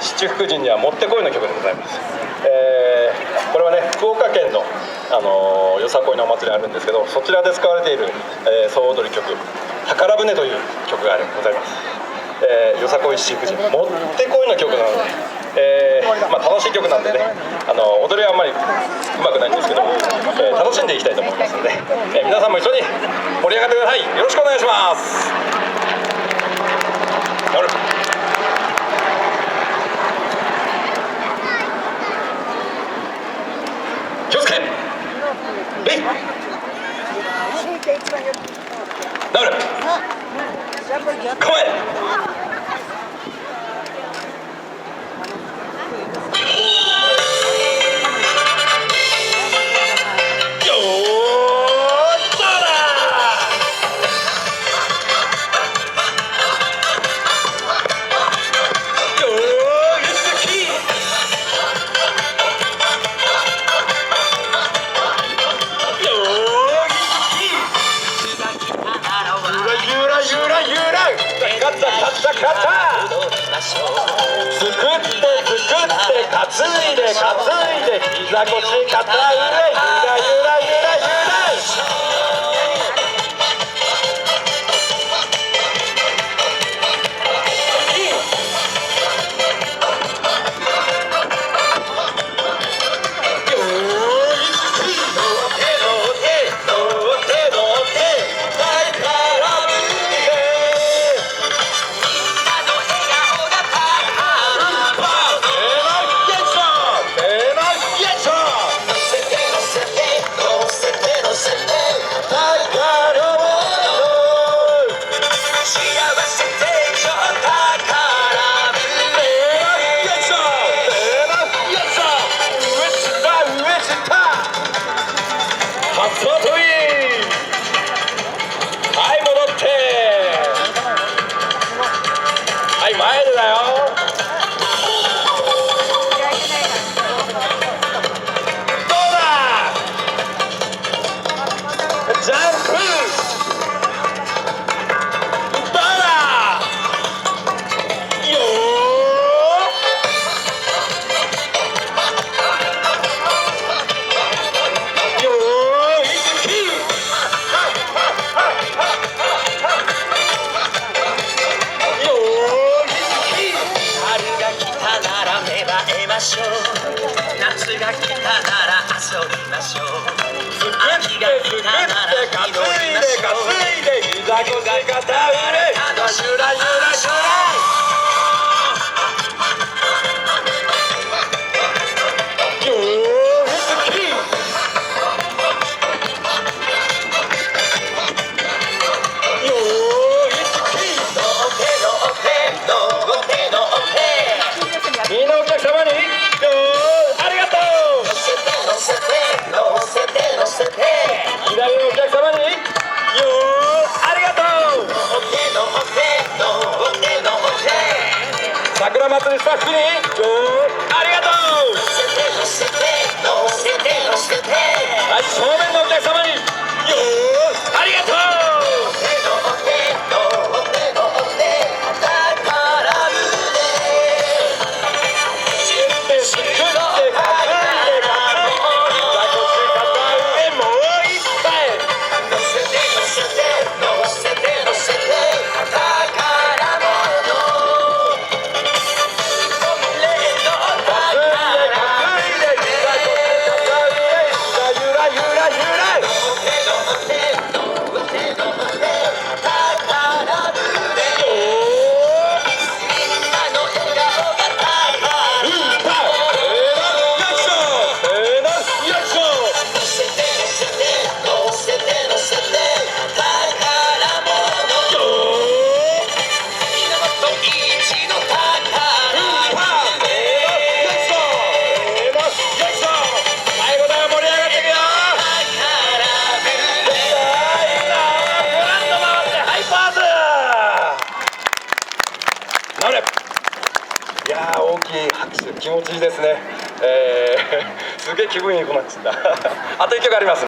七福神にはもってこいの曲でございます。これはね、福岡県の、よさこいのお祭りあるんですけど、そちらで使われている、総踊り曲「宝船」という曲がございます。よさこい七福神もってこいの曲なので、楽しい曲なんでね、踊りはあんまりうまくないんですけど、楽しんでいきたいと思いますので、皆さんも一緒に盛り上がってください。よろしくお願いします。気をつけレイダブル構え作って担いで膝腰肩上ゆらゆら前でだよ。どうだジャンプどうだよーよーいき夏が来たなら遊びましょう。秋が来たなら祈りましょう。膝腰肩上ゆらゆらゆらみんなお客様にありがとう。左のお客様にありがとう。桜祭りスタッフにありがとう。はい、正面のお客様にありがとう。いやー、大きい拍手気持ちいいですね。すげえ気分いい子になっちゃった。あと1曲あります。